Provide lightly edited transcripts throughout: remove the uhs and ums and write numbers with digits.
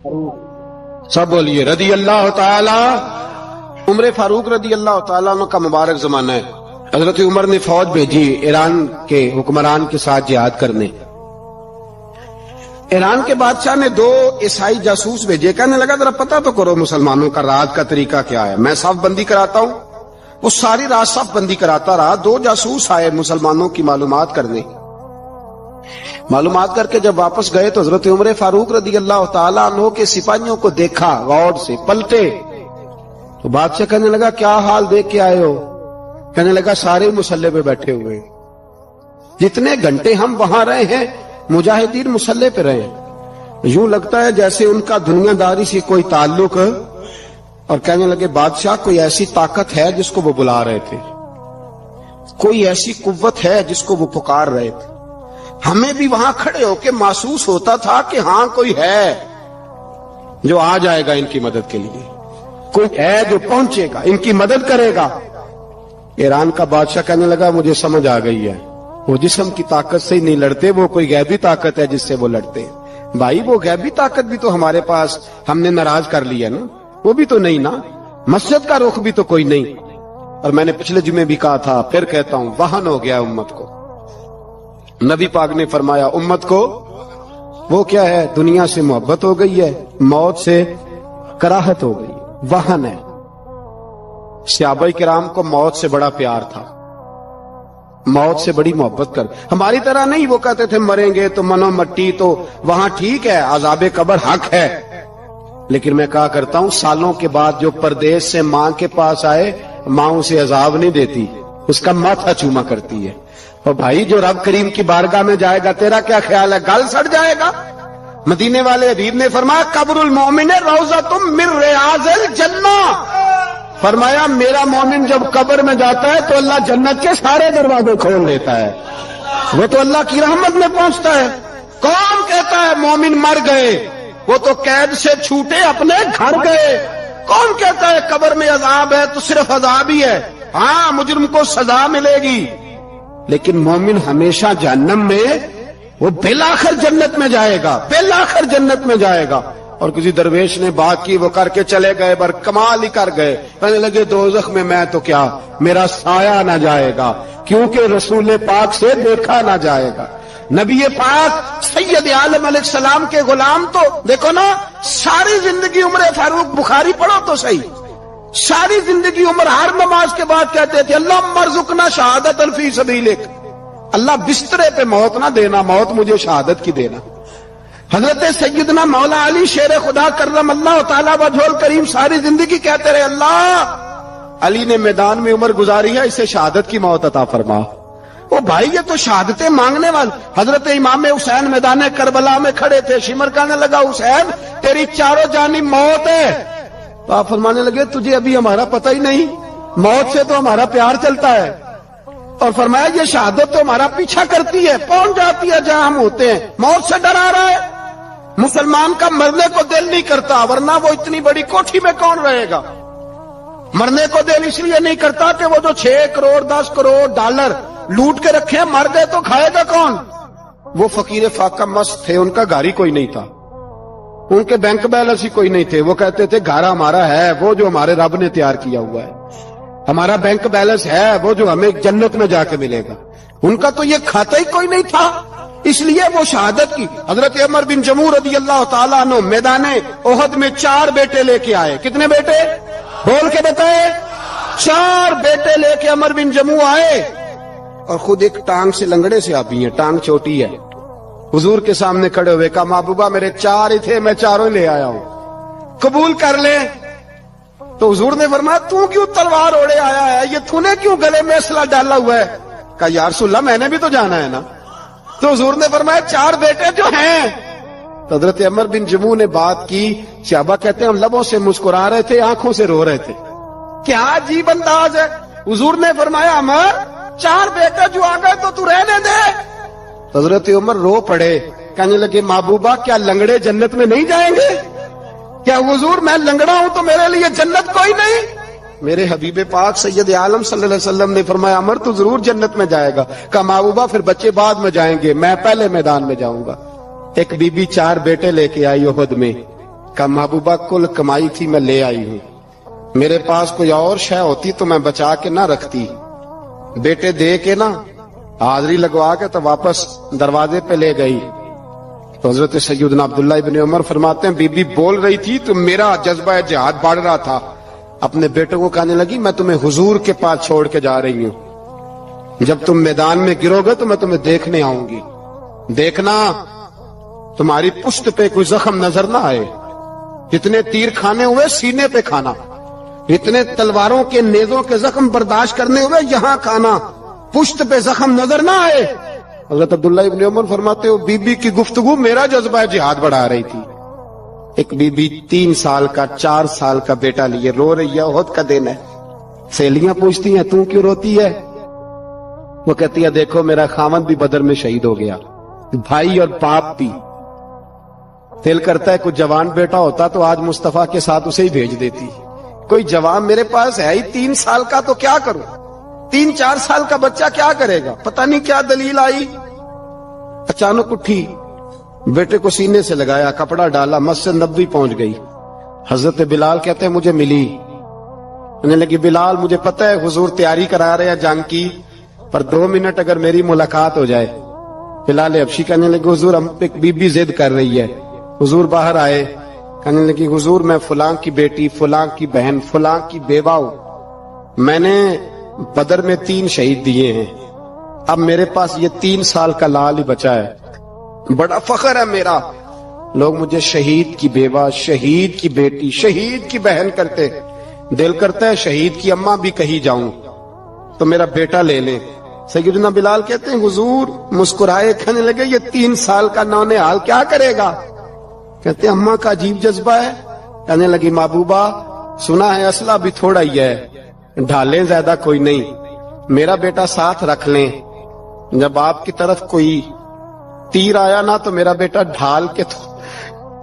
سب بولیے رضی اللہ تعالی۔ عمر فاروق رضی اللہ تعالیٰ عنہ کا مبارک زمانہ ہے۔ حضرت عمر نے فوج بھیجی ایران کے حکمران کے ساتھ جہاد کرنے۔ ایران کے بادشاہ نے 2 عیسائی جاسوس بھیجے، کہنے لگا ذرا پتہ تو کرو مسلمانوں کا رات کا طریقہ کیا ہے، میں صف بندی کراتا ہوں۔ وہ ساری رات صف بندی کراتا رہا۔ 2 جاسوس آئے مسلمانوں کی معلومات کرنے۔ معلومات کر کے جب واپس گئے تو حضرت عمر فاروق رضی اللہ تعالیٰ عنہ کے سپاہیوں کو دیکھا، غور سے پلٹے تو بادشاہ کہنے لگا کیا حال دیکھ کے آئے ہو؟ کہنے لگا سارے مسلح پہ بیٹھے ہوئے، جتنے گھنٹے ہم وہاں رہے ہیں مجاہدین مسلح پہ رہے ہیں، یوں لگتا ہے جیسے ان کا دنیا داری سے کوئی تعلق۔ اور کہنے لگے بادشاہ کوئی ایسی طاقت ہے جس کو وہ بلا رہے تھے، کوئی ایسی قوت ہے جس کو وہ پکار رہے تھے، ہمیں بھی وہاں کھڑے ہو کے محسوس ہوتا تھا کہ ہاں کوئی ہے جو آ جائے گا ان کی مدد کے لیے، کوئی ہے جو پہنچے گا ان کی مدد کرے گا۔ ایران کا بادشاہ کہنے لگا مجھے سمجھ آ گئی ہے، وہ جسم کی طاقت سے ہی نہیں لڑتے، وہ کوئی غیبی طاقت ہے جس سے وہ لڑتے ہیں۔ بھائی وہ غیبی طاقت بھی تو ہمارے پاس ہم نے ناراض کر لیا نا، وہ بھی تو نہیں نا، مسجد کا رخ بھی تو کوئی نہیں۔ اور میں نے پچھلے جمعے بھی کہا تھا، پھر کہتا ہوں، وہن ہو گیا امت کو۔ نبی پاک نے فرمایا امت کو وہ کیا ہے، دنیا سے محبت ہو گئی ہے، موت سے کراہت ہو گئی، وہن ہے۔ صحابہ کرام کو موت سے بڑا پیار تھا، موت سے بڑی محبت کر، ہماری طرح نہیں وہ کہتے تھے مریں گے تو منو مٹی، تو وہاں ٹھیک ہے عذاب قبر حق ہے، لیکن میں کہا کرتا ہوں سالوں کے بعد جو پردیس سے ماں کے پاس آئے، ماں اسے عذاب نہیں دیتی، اس کا ماتھا چوما کرتی ہے۔ اور بھائی جو رب کریم کی بارگاہ میں جائے گا تیرا کیا خیال ہے، گل سڑ جائے گا؟ مدینے والے حبیب نے فرمایا قبر المومن روضۃ من ریاض الجنہ، فرمایا میرا مومن جب قبر میں جاتا ہے تو اللہ جنت کے سارے دروازے کھول دیتا ہے، وہ تو اللہ کی رحمت میں پہنچتا ہے۔ کون کہتا ہے مومن مر گئے، وہ تو قید سے چھوٹے اپنے گھر گئے۔ کون کہتا ہے قبر میں عذاب ہے تو صرف عذاب ہی ہے، ہاں مجرم کو سزا ملے گی، لیکن مومن ہمیشہ جہنم میں، وہ بالآخر جنت میں جائے گا، بالآخر جنت میں جائے گا۔ اور کسی درویش نے بات کی، وہ کر کے چلے گئے، بر کمال ہی کر گئے، کہنے لگے دوزخ میں تو کیا، میرا سایہ نہ جائے گا، کیونکہ رسول پاک سے دیکھا نہ جائے گا۔ نبی پاک سید عالم علیہ السلام کے غلام تو دیکھو نا، ساری زندگی عمر فاروق بخاری پڑھو تو صحیح، ساری زندگی عمر ہر نماز کے بعد کہتے تھے اللہم ارزقنا شہادت فی سبیلک، اللہ بسترے پہ موت نہ دینا، موت مجھے شہادت کی دینا۔ حضرت سیدنا مولا علی شیر خدا کرم اللہ تعالیٰ وجہ الکریم ساری زندگی کہتے رہے اللہ، علی نے میدان میں عمر گزاری ہے، اسے شہادت کی موت عطا فرما۔ وہ بھائی یہ تو شہادتیں مانگنے والے۔ حضرت امام حسین میدان کربلا میں کھڑے تھے، شمر کہنے لگا حسین تیری چاروں جانب موت ہے، تو آپ فرمانے لگے تجھے ابھی ہمارا پتہ ہی نہیں، موت سے تو ہمارا پیار چلتا ہے۔ اور فرمایا یہ شہادت تو ہمارا پیچھا کرتی ہے، پہنچ جاتی ہے جہاں ہم ہوتے ہیں، موت سے ڈرا رہا ہے۔ مسلمان کا مرنے کو دل نہیں کرتا، ورنہ وہ اتنی بڑی کوٹھی میں کون رہے گا؟ مرنے کو دل اس لیے نہیں کرتا کہ وہ جو 6 کروڑ 10 کروڑ ڈالر لوٹ کے رکھے، مر گئے تو کھائے گا کون؟ وہ فقیر فاقہ مست تھے، ان کا گھر ہی کوئی نہیں تھا، ان کے بینک بیلنس ہی کوئی نہیں تھے، وہ کہتے تھے گھر ہمارا ہے وہ جو ہمارے رب نے تیار کیا ہوا ہے، ہمارا بینک بیلنس ہے وہ جو ہمیں جنت میں جا کے ملے گا۔ ان کا تو یہ کھاتا ہی کوئی نہیں تھا، اس لیے وہ شہادت کی۔ حضرت عمر بن جموع رضی اللہ تعالیٰ عنہ میدان احد میں 4 بیٹے لے کے آئے۔ کتنے بیٹے؟ بول کے بتائے۔ 4 بیٹے لے کے عمر بن جموع آئے، اور خود ایک ٹانگ سے لنگڑے سے آپ بھی ہیں، ٹانگ چھوٹی ہے۔ حضور کے سامنے کھڑے ہوئے کہا محبوبہ میرے 4 ہی تھے، میں 4 لے آیا ہوں، قبول کر لے۔ تو حضور نے فرمایا تو کیوں تلوار اوڑے آیا ہے، یہ تو نے کیوں گلے میں اسلحہ ڈالا ہوا ہے؟ کہا یا رسول اللہ میں نے بھی تو جانا ہے نا۔ تو حضور نے فرمایا 4 بیٹے جو ہیں۔ تو حضرت عمر بن جموع نے بات کی، صحابہ کہتے ہیں ہم لبوں سے مسکرا رہے تھے، آنکھوں سے رو رہے تھے، کیا عجیب انداز ہے۔ حضور نے فرمایا عمر 4 بیٹے جو آ گئے تو تو رہنے دے۔ حضرت عمر رو پڑے، کہنے لگے محبوبہ کیا لنگڑے جنت میں نہیں جائیں گے؟ کیا حضور میں لنگڑا ہوں تو میرے لیے جنت کوئی نہیں؟ میرے حبیب پاک سید عالم صلی اللہ علیہ وسلم نے فرمایا عمر تو ضرور جنت میں جائے گا۔ کہا محبوبہ پھر بچے بعد میں جائیں گے، میں پہلے میدان میں جاؤں گا۔ ایک بی بی 4 بیٹے لے کے آئی احد میں، کہا محبوبہ کل کمائی تھی میں لے آئی ہوں، میرے پاس کوئی اور شے ہوتی تو میں بچا کے نہ رکھتی، بیٹے دے کے نا حاضری لگوا کے تو واپس دروازے پہ لے گئی۔ تو حضرت سیدنا عبداللہ ابن عمر فرماتے ہیں بی بی بول رہی تھی تو میرا جذبہ جہاد بڑھ رہا تھا، اپنے بیٹوں کو کہنے لگی میں تمہیں حضور کے پاس چھوڑ کے جا رہی ہوں، جب تم میدان میں گرو گے تو میں تمہیں دیکھنے آؤں گی، دیکھنا تمہاری پشت پہ کوئی زخم نظر نہ آئے، جتنے تیر کھانے ہوئے سینے پہ کھانا، جتنے تلواروں کے نیزوں کے زخم برداشت کرنے ہوئے یہاں کھانا، پشت پہ زخم نظر نہ آئے۔ حضرت عبداللہ ابن عمر فرماتے ہو بی بی کی گفتگو میرا جذبہ جہاد بڑھا رہی تھی۔ ایک بی بی 3 سال کا 4 سال کا بیٹا لیے رو رہی ہے، احد کا دن ہے، سہیلیاں پوچھتی ہیں تو کیوں روتی ہے؟ وہ کہتی ہے دیکھو میرا خاوند بھی بدر میں شہید ہو گیا، بھائی اور باپ بھی، دل کرتا ہے کوئی جوان بیٹا ہوتا تو آج مصطفیٰ کے ساتھ اسے ہی بھیج دیتی، کوئی جوان میرے پاس ہے ہی 3 سال کا تو کیا کروں، 3-4 سال کا بچہ کیا کرے گا؟ پتہ نہیں کیا دلیل آئی، اچانک اٹھی، بیٹے کو سینے سے لگایا، کپڑا ڈالا، مسجد نبوی پہنچ گئی۔ حضرت بلال کہتے ہیں مجھے ملی، کہنے لگی بلال مجھے پتہ ہے حضور تیاری کرا رہے ہیں جنگ کی، پر 2 منٹ اگر میری ملاقات ہو جائے۔ بلال حبشی کہنے لگے حضور ہم ایک بی بی ضد کر رہی ہے۔ حضور باہر آئے، کہنے لگی حضور میں فلاں کی بیٹی، فلاں کی بہن، فلاں کی بیوہ ہوں، میں نے بدر میں 3 شہید دیے ہیں، اب میرے پاس یہ 3 سال کا لال ہی بچا ہے، بڑا فخر ہے میرا، لوگ مجھے شہید کی بیوہ، شہید کی بیٹی، شہید کی بہن کرتے، دل کرتا ہے شہید کی اماں بھی کہیں جاؤں تو میرا بیٹا لے لیں۔ سیدنا بلال کہتے ہیں حضور مسکرائے، کہنے لگے یہ 3 سال کا نونہال کیا کرے گا؟ کہتے ہیں اماں کا عجیب جذبہ ہے۔ کہنے لگی محبوبہ سنا ہے اسلحہ بھی تھوڑا ہی ہے، ڈھالیں زیادہ کوئی نہیں، میرا بیٹا ساتھ رکھ لیں، جب آپ کی طرف کوئی تیر آیا نا تو میرا بیٹا ڈھال کے تو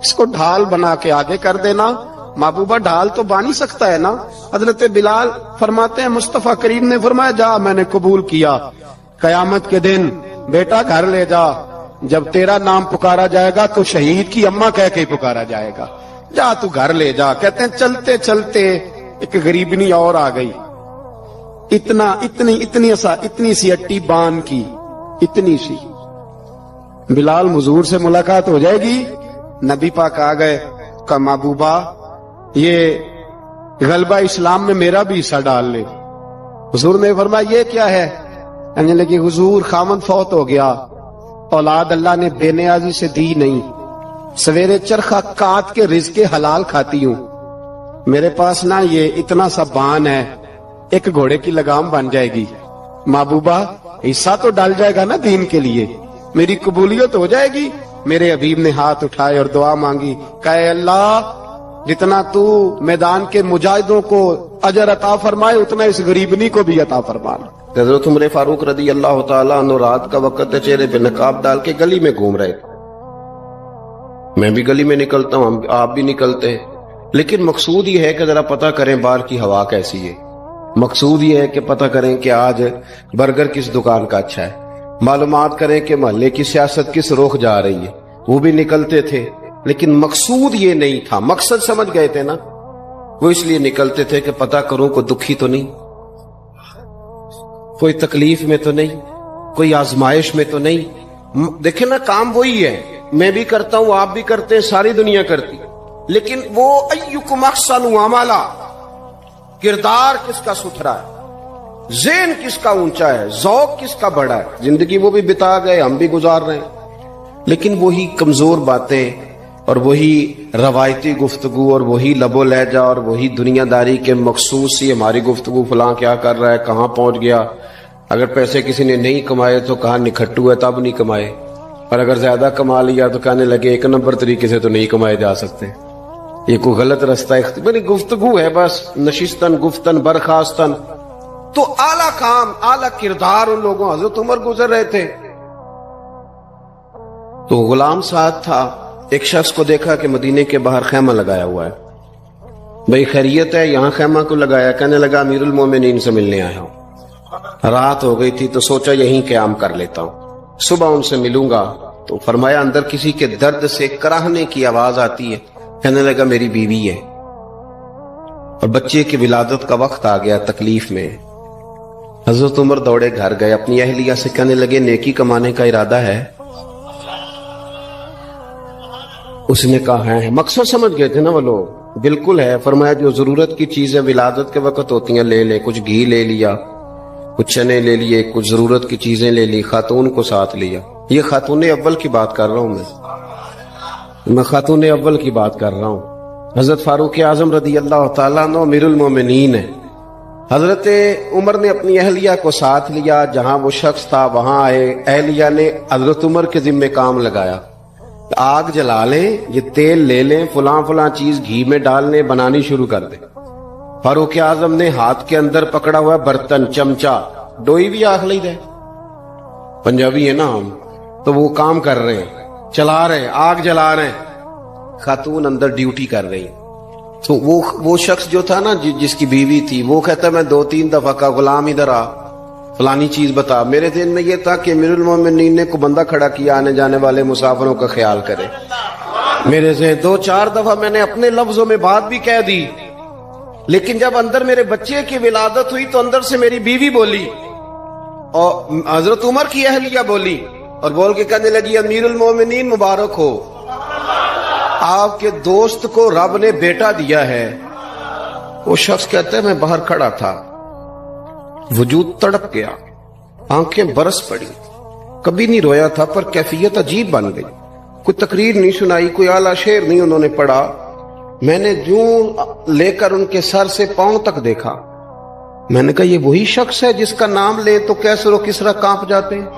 اس کو ڈھال بنا کے آگے کر دینا۔ محبوبہ ڈھال تو بانی سکتا ہے نا۔ حضرت بلال فرماتے ہیں مصطفیٰ کریم نے فرمایا جا میں نے قبول کیا، قیامت کے دن بیٹا گھر لے جا، جب تیرا نام پکارا جائے گا تو شہید کی اماں کہہ کے پکارا جائے گا، جا تو گھر لے جا۔ کہتے ہیں چلتے چلتے ایک غریبنی اور آ گئی، اتنی سی اٹی بان کی، اتنی سی، بلال حضور سے ملاقات ہو جائے گی۔ نبی پاک آ گئے، کہا محبوبہ یہ غلبہ اسلام میں میرا بھی حصہ ڈال لے۔ حضور نے فرمایا یہ کیا ہے؟ کہنے لگی حضور خامد فوت ہو گیا، اولاد اللہ نے بے نیازی سے دی نہیں، سویرے چرخہ کاٹ کے رزق حلال کھاتی ہوں، میرے پاس نا یہ اتنا سا بان ہے، ایک گھوڑے کی لگام بن جائے گی، محبوبہ حصہ تو ڈال جائے گا نا دین کے لیے، میری قبولیت ہو جائے گی۔ میرے حبیب نے ہاتھ اٹھائے اور دعا مانگی، کہے اللہ جتنا تو میدان کے مجاہدوں کو اجر عطا فرمائے اتنا اس غریبنی کو بھی عطا فرمانا۔ حضرت عمر فاروق رضی اللہ تعالیٰ عنہ رات کا وقت چہرے پہ نقاب ڈال کے گلی میں گھوم رہے تھے، میں بھی گلی میں نکلتا ہوں، آپ بھی نکلتے ہیں، لیکن مقصود یہ ہے کہ ذرا پتہ کریں باہر کی ہوا کیسی ہے، مقصود یہ ہے کہ پتہ کریں کہ آج برگر کس دکان کا اچھا ہے، معلومات کریں کہ محلے کی سیاست کس رخ جا رہی ہے۔ وہ بھی نکلتے تھے لیکن مقصود یہ نہیں تھا، مقصد سمجھ گئے تھے نا، وہ اس لیے نکلتے تھے کہ پتہ کروں کوئی دکھی تو نہیں، کوئی تکلیف میں تو نہیں، کوئی آزمائش میں تو نہیں۔ دیکھیں نا کام وہی ہے، میں بھی کرتا ہوں، آپ بھی کرتے ہیں، ساری دنیا کرتی، لیکن وہ ایکم احسن عملا، کردار کس کا ستھرا ہے، ذہن کس کا اونچا ہے، ذوق کس کا بڑا ہے۔ زندگی وہ بھی بتا گئے، ہم بھی گزار رہے ہیں، لیکن وہی کمزور باتیں اور وہی روایتی گفتگو اور وہی لب و لہجہ اور وہی دنیا داری کے مخصوص سی ہماری گفتگو، فلاں کیا کر رہا ہے، کہاں پہنچ گیا، اگر پیسے کسی نے نہیں کمائے تو کہاں نکھٹو ہے تب نہیں کمائے، اور اگر زیادہ کما لیا تو کہنے لگے 1 نمبر طریقے سے تو نہیں کمائے جا سکتے، یہ کوئی غلط رستہ میری گفتگو ہے، بس نشستن گفتن برخاستن۔ تو اعلیٰ کام، اعلیٰ کردار ان لوگوں، حضرت عمر گزر رہے تھے تو غلام ساتھ تھا، ایک شخص کو دیکھا کہ مدینے کے باہر خیمہ لگایا ہوا ہے، بھئی خیریت ہے، یہاں خیمہ کو لگایا؟ کہنے لگا امیر المومنین سے ملنے آیا ہوں، رات ہو گئی تھی تو سوچا یہیں قیام کر لیتا ہوں، صبح ان سے ملوں گا۔ تو فرمایا اندر کسی کے درد سے کراہنے کی آواز آتی ہے، کہنے لگا میری بیوی ہے، اور بچے کی ولادت کا وقت آ گیا، تکلیف میں۔ حضرت عمر دوڑے گھر گئے، اپنی اہلیہ سے کہنے لگے نیکی کمانے کا ارادہ ہے؟ اس نے کہا ہے۔ مقصد سمجھ گئے تھے نا وہ لوگ، بالکل ہے۔ فرمایا جو ضرورت کی چیزیں ولادت کے وقت ہوتی ہیں لے لے، کچھ گھی لے لیا، کچھ چنے لے لیے، کچھ ضرورت کی چیزیں لے لی، خاتون کو ساتھ لیا۔ یہ خاتون اول کی بات کر رہا ہوں میں خاتون اول کی بات کر رہا ہوں۔ حضرت فاروق اعظم رضی اللہ تعالیٰ عنہ امیر المومنین ہے۔ حضرت عمر نے اپنی اہلیہ کو ساتھ لیا، جہاں وہ شخص تھا وہاں آئے۔ اہلیہ نے حضرت عمر کے ذمہ کام لگایا، آگ جلا لیں، یہ تیل لے لیں، فلاں فلاں چیز گھی میں ڈال لیں، بنانی شروع کر دیں۔ فاروق اعظم نے ہاتھ کے اندر پکڑا ہوا برتن، چمچا، ڈوئی بھی آخ لی دے، پنجابی ہے نا ہم، تو وہ کام کر رہے ہیں، چلا رہے ہیں، آگ جلا رہے ہیں، خاتون اندر ڈیوٹی کر رہی ہیں۔ تو وہ شخص جو تھا نا جس کی بیوی تھی، وہ کہتا میں 2-3 دفعہ کا غلام ادھر آ، فلانی چیز بتا۔ میرے ذہن میں یہ تھا کہ امیر المومنین نے کو بندہ کھڑا کیا آنے جانے والے مسافروں کا خیال کرے۔ میرے ذہن 2-4 دفعہ میں نے اپنے لفظوں میں بات بھی کہہ دی، لیکن جب اندر میرے بچے کی ولادت ہوئی تو اندر سے میری بیوی بولی اور حضرت عمر کی اہلیہ بولی، اور بول کے کہنے لگی امیر المومنین مبارک ہو، آپ کے دوست کو رب نے بیٹا دیا ہے۔ وہ شخص کہتا ہے میں باہر کھڑا تھا، وجود تڑپ گیا، آنکھیں برس پڑی، کبھی نہیں رویا تھا پر کیفیت عجیب بن گئی۔ کوئی تقریر نہیں سنائی، کوئی اعلیٰ شعر نہیں انہوں نے پڑھا، میں نے جوں لے کر ان کے سر سے پاؤں تک دیکھا۔ میں نے کہا یہ وہی شخص ہے جس کا نام لے تو کیسر و کسرا کانپ جاتے ہیں،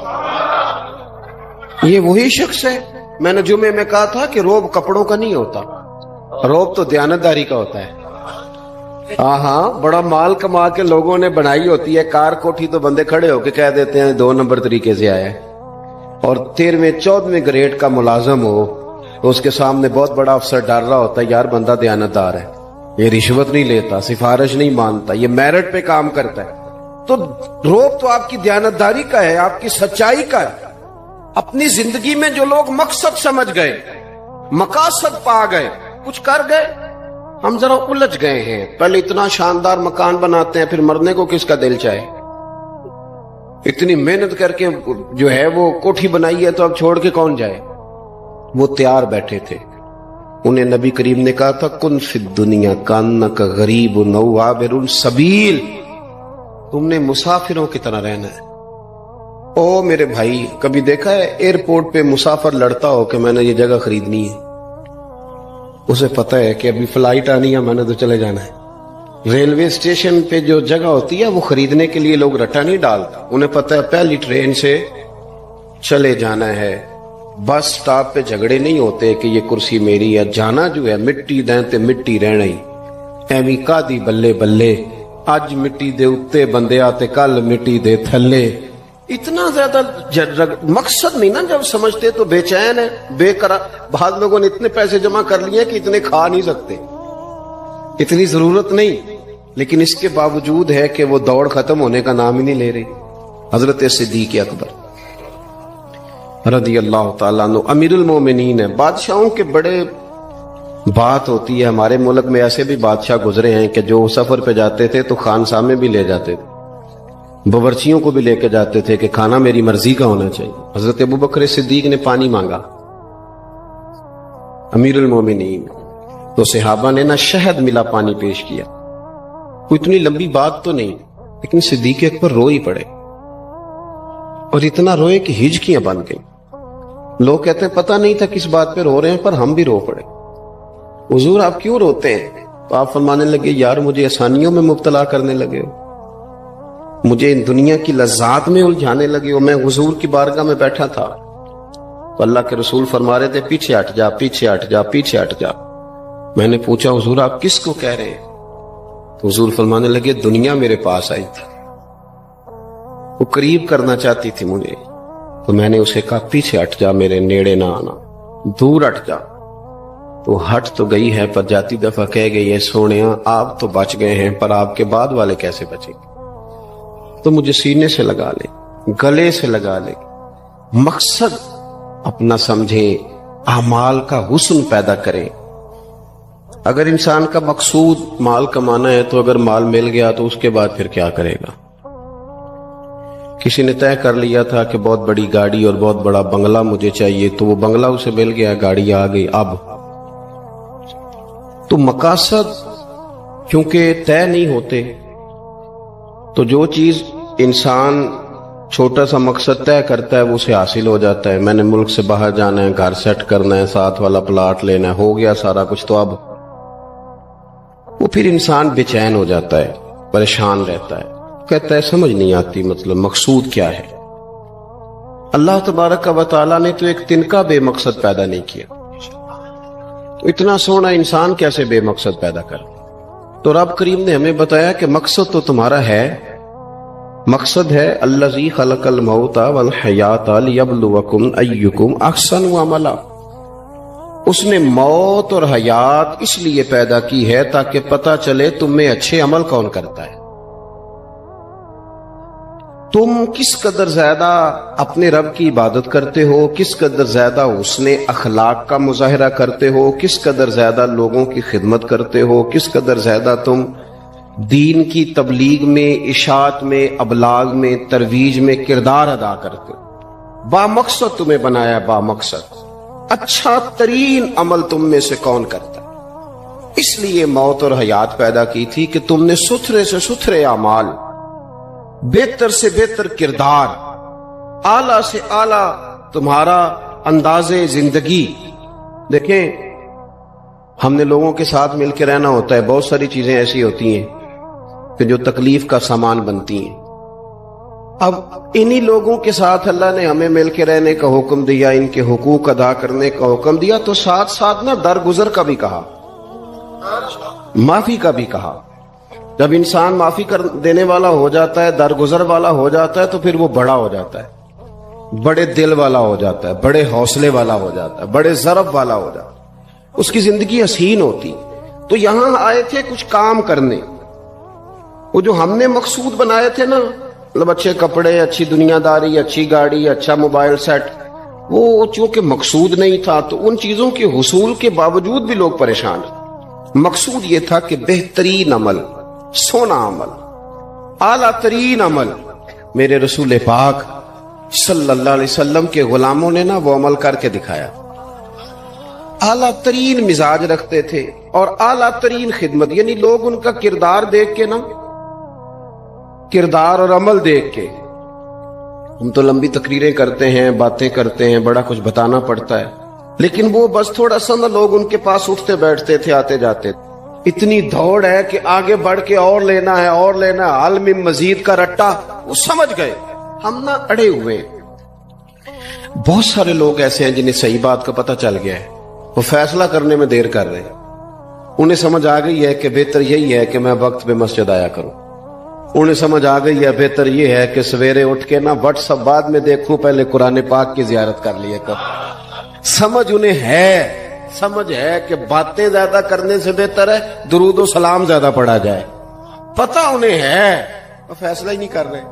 یہ وہی شخص ہے۔ میں نے جمعے میں کہا تھا کہ روب کپڑوں کا نہیں ہوتا، روب تو دیانتداری کا ہوتا ہے۔ ہاں بڑا مال کما کے لوگوں نے بنائی ہوتی ہے کار کوٹھی، تو بندے کھڑے ہو کے کہہ دیتے ہیں 2 نمبر طریقے سے آیا ہے، اور 13ویں-14ویں گریڈ کا ملازم ہو تو اس کے سامنے بہت بڑا افسر ڈر رہا ہوتا ہے یار بندہ دیانتدار ہے، یہ رشوت نہیں لیتا، سفارش نہیں مانتا، یہ میرٹ پہ کام کرتا ہے۔ تو روب تو آپ کی دیانتداری کا ہے، آپ کی سچائی کا ہے۔ اپنی زندگی میں جو لوگ مقصد سمجھ گئے، مقاصد پا گئے، کچھ کر گئے، ہم ذرا الجھ گئے ہیں۔ پہلے اتنا شاندار مکان بناتے ہیں، پھر مرنے کو کس کا دل چاہے؟ اتنی محنت کر کے جو ہے وہ کوٹھی بنائی ہے تو اب چھوڑ کے کون جائے؟ وہ تیار بیٹھے تھے، انہیں نبی کریم نے کہا تھا کن فی الدنیا کانک غریب او عابر السبیل، تم نے مسافروں کی طرح رہنا ہے۔ او میرے بھائی، کبھی دیکھا ہے ایئرپورٹ پہ مسافر لڑتا ہو کہ میں نے یہ جگہ خریدنی ہے؟ اسے پتہ ہے کہ ابھی فلائٹ آنی ہے، میں نے تو چلے جانا ہے۔ ریلوے اسٹیشن پہ جو جگہ ہوتی ہے وہ خریدنے کے لیے لوگ رٹا نہیں ڈالتا، انہیں پتہ ہے پہلی ٹرین سے چلے جانا ہے۔ بس سٹاپ پہ جھگڑے نہیں ہوتے کہ یہ کرسی میری ہے، جانا جو ہے مٹی دیں تے مٹی رہنا ہی، ایویں کادی بلے بلے، اج مٹی دے اتے بندے آتے کل مٹی دے تھلے۔ اتنا زیادہ مقصد نہیں نا جب سمجھتے تو بے چین ہے، بے قرار۔ بعض لوگوں نے اتنے پیسے جمع کر لیے کہ اتنے کھا نہیں سکتے، اتنی ضرورت نہیں، لیکن اس کے باوجود ہے کہ وہ دوڑ ختم ہونے کا نام ہی نہیں لے رہی۔ حضرت صدیق اکبر رضی اللہ تعالیٰ عنہ امیر المومنین ہے۔ بادشاہوں کے بڑے بات ہوتی ہے، ہمارے ملک میں ایسے بھی بادشاہ گزرے ہیں کہ جو سفر پہ جاتے تھے تو خانسامے بھی لے جاتے تھے، باورچیوں کو بھی لے کے جاتے تھے کہ کھانا میری مرضی کا ہونا چاہیے۔ حضرت ابوبکر صدیق نے پانی مانگا، امیر المومنین، تو صحابہ نے نہ شہد ملا پانی پیش کیا۔ کوئی اتنی لمبی بات تو نہیں، لیکن صدیق اکبر رو ہی پڑے، اور اتنا روئے کہ ہجکیاں بن گئیں۔ لوگ کہتے ہیں پتہ نہیں تھا کس بات پہ رو رہے ہیں، پر ہم بھی رو پڑے۔ حضور آپ کیوں روتے ہیں؟ تو آپ فرمانے لگے یار مجھے آسانیوں میں مبتلا کرنے لگے ہو، مجھے ان دنیا کی لذات میں الجھانے لگے ہو۔ میں حضور کی بارگاہ میں بیٹھا تھا تو اللہ کے رسول فرما رہے تھے پیچھے ہٹ جا، پیچھے ہٹ جا، پیچھے ہٹ جا۔ میں نے پوچھا حضور آپ کس کو کہہ رہے ہیں؟ تو حضور فرمانے لگے دنیا میرے پاس آئی تھی، وہ قریب کرنا چاہتی تھی مجھے، تو میں نے اسے کہا پیچھے ہٹ جا، میرے نیڑے نہ آنا، دور ہٹ جا۔ تو ہٹ تو گئی ہے، پر جاتی دفعہ کہہ گئی ہے سونیا آپ تو بچ گئے ہیں، پر آپ کے بعد والے کیسے بچیں گے؟ تو مجھے سینے سے لگا لے، گلے سے لگا لے، مقصد اپنا سمجھیں، اعمال کا حسن پیدا کریں۔ اگر انسان کا مقصود مال کمانا ہے تو اگر مال مل گیا تو اس کے بعد پھر کیا کرے گا؟ کسی نے طے کر لیا تھا کہ بہت بڑی گاڑی اور بہت بڑا بنگلہ مجھے چاہیے، تو وہ بنگلہ اسے مل گیا، گاڑی آ گئی۔ اب تو مقاصد کیونکہ طے نہیں ہوتے، تو جو چیز انسان چھوٹا سا مقصد طے کرتا ہے وہ اسے حاصل ہو جاتا ہے۔ میں نے ملک سے باہر جانا ہے، گھر سیٹ کرنا ہے، ساتھ والا پلاٹ لینا ہے، ہو گیا سارا کچھ، تو اب وہ پھر انسان بے چین ہو جاتا ہے، پریشان رہتا ہے، کہتا ہے سمجھ نہیں آتی مطلب مقصود کیا ہے۔ اللہ تبارک و تعالیٰ نے تو ایک تنکا بے مقصد پیدا نہیں کیا، تو اتنا سونا انسان کیسے بے مقصد پیدا کر؟ تو رب کریم نے ہمیں بتایا کہ مقصد تو تمہارا ہے، مقصد ہے الذی خلق الموت والحیات لیبلوکم ایکم احسن عملا۔ اس نے موت اور حیات اس لیے پیدا کی ہے تاکہ پتہ چلے تم میں اچھے عمل کون کرتا ہے، تم کس قدر زیادہ اپنے رب کی عبادت کرتے ہو، کس قدر زیادہ حسن اخلاق کا مظاہرہ کرتے ہو، کس قدر زیادہ لوگوں کی خدمت کرتے ہو، کس قدر زیادہ تم دین کی تبلیغ میں، اشاعت میں، ابلاغ میں، ترویج میں کردار ادا کرتے ہو۔ با مقصد تمہیں بنایا، با مقصد اچھا ترین عمل تم میں سے کون کرتا ہے، اس لیے موت اور حیات پیدا کی تھی کہ تم نے ستھرے سے ستھرے اعمال، بہتر سے بہتر کردار، اعلیٰ سے اعلیٰ تمہارا انداز زندگی۔ دیکھیں ہم نے لوگوں کے ساتھ مل کے رہنا ہوتا ہے، بہت ساری چیزیں ایسی ہوتی ہیں کہ جو تکلیف کا سامان بنتی ہیں۔ اب انہی لوگوں کے ساتھ اللہ نے ہمیں مل کے رہنے کا حکم دیا، ان کے حقوق ادا کرنے کا حکم دیا، تو ساتھ ساتھ نا درگزر کا بھی کہا، معافی کا بھی کہا۔ جب انسان معافی کر دینے والا ہو جاتا ہے، درگزر والا ہو جاتا ہے، تو پھر وہ بڑا ہو جاتا ہے، بڑے دل والا ہو جاتا ہے، بڑے حوصلے والا ہو جاتا ہے، بڑے ضرب والا ہو جاتا ہے، اس کی زندگی حسین ہوتی۔ تو یہاں آئے تھے کچھ کام کرنے، وہ جو ہم نے مقصود بنائے تھے نا، مطلب اچھے کپڑے، اچھی دنیا داری، اچھی گاڑی، اچھا موبائل سیٹ، وہ چونکہ مقصود نہیں تھا تو ان چیزوں کے حصول کے باوجود بھی لوگ پریشان ہیں۔ مقصود یہ تھا کہ بہترین عمل، سونا عمل، اعلیٰ ترین عمل میرے رسول پاک صلی اللہ علیہ وسلم کے غلاموں نے نا وہ عمل کر کے دکھایا۔ اعلیٰ ترین مزاج رکھتے تھے اور اعلیٰ ترین خدمت، یعنی لوگ ان کا کردار دیکھ کے نا، کردار اور عمل دیکھ کے، ہم تو لمبی تقریریں کرتے ہیں، باتیں کرتے ہیں، بڑا کچھ بتانا پڑتا ہے، لیکن وہ بس تھوڑا سا نا لوگ ان کے پاس اٹھتے بیٹھتے تھے، آتے جاتے تھے۔ اتنی دوڑ ہے کہ آگے بڑھ کے اور لینا ہے، اور لینا ہے، حال میں مزید کا رٹا، وہ سمجھ گئے ہم نا اڑے ہوئے۔ بہت سارے لوگ ایسے ہیں جنہیں صحیح بات کا پتہ چل گیا ہے، وہ فیصلہ کرنے میں دیر کر رہے ہیں، انہیں سمجھ آ گئی ہے کہ بہتر یہی ہے کہ میں وقت پہ مسجد آیا کروں، انہیں سمجھ آ گئی ہے بہتر یہ ہے کہ سویرے اٹھ کے نا واٹس ایپ بعد میں دیکھوں، پہلے قرآن پاک کی زیارت کر لیا کر۔ سمجھ انہیں ہے، سمجھ ہے کہ باتیں زیادہ کرنے سے بہتر ہے درود و سلام زیادہ پڑھا جائے، پتہ انہیں ہے، وہ فیصلہ ہی نہیں کر رہے،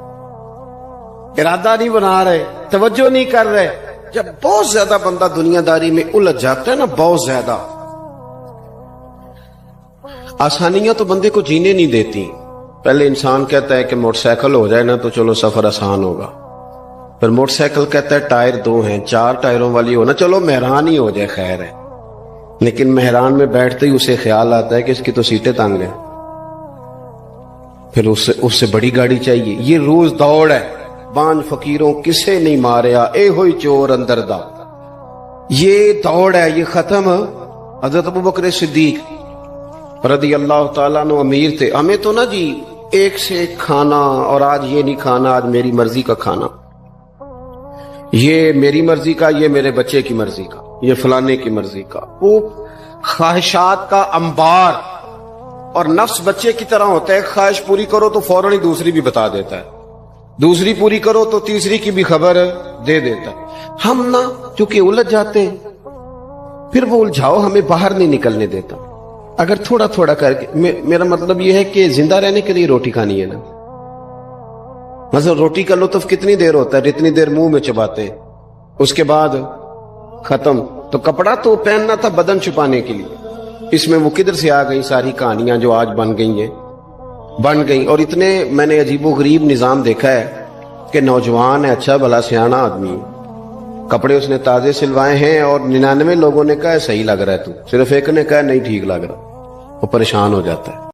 ارادہ نہیں بنا رہے، توجہ نہیں کر رہے۔ جب بہت زیادہ بندہ دنیا داری میں الجھ جاتا ہے نا، بہت زیادہ، آسانیاں تو بندے کو جینے نہیں دیتی۔ پہلے انسان کہتا ہے کہ موٹر سائیکل ہو جائے نا تو چلو سفر آسان ہوگا، پھر موٹر سائیکل کہتا ہے ٹائر 2 ہیں، 4 ٹائروں والی ہونا، چلو مہران ہی ہو جائے خیر ہے، لیکن مہران میں بیٹھتے ہی اسے خیال آتا ہے کہ اس کی تو سیٹیں تنگ ہیں، پھر اس سے بڑی گاڑی چاہیے۔ یہ روز دوڑ ہے، بانج فقیروں کسے نہیں ماریا، اے ہوئی چور اندر دا، یہ دوڑ ہے، یہ ختم۔ حضرت ابوبکر صدیق رضی اللہ تعالیٰ عنہ امیر تھے، ہمیں تو نا جی ایک سے ایک کھانا، اور آج یہ نہیں کھانا، آج میری مرضی کا کھانا، یہ میری مرضی کا، یہ میرے بچے کی مرضی کا، یہ فلانے کی مرضی کا، وہ خواہشات کا انبار۔ اور نفس بچے کی طرح ہوتا ہے، خواہش پوری کرو تو فوراً ہی دوسری بھی بتا دیتا ہے، دوسری پوری کرو تو تیسری کی بھی خبر دے دیتا ہے۔ ہم نا چونکہ الجھ جاتے ہیں، پھر وہ الجھاؤ ہمیں باہر نہیں نکلنے دیتا۔ اگر تھوڑا تھوڑا کر کے، میرا مطلب یہ ہے کہ زندہ رہنے کے لیے روٹی کھانی ہے نا، مثلا روٹی کا لطف کتنی دیر ہوتا ہے، جتنی دیر منہ میں چباتے ہیں، اس کے بعد ختم۔ تو کپڑا تو پہننا تھا بدن چھپانے کے لیے، اس میں وہ کدھر سے آ گئی ساری کہانیاں جو آج بن گئی. اور اتنے میں نے عجیب و غریب نظام دیکھا ہے کہ نوجوان ہے، اچھا بھلا سیاںا آدمی، کپڑے اس نے تازے سلوائے ہیں اور 99 لوگوں نے کہا صحیح لگ رہا ہے تو، صرف ایک نے کہا نہیں ٹھیک لگ رہا، وہ پریشان ہو جاتا ہے.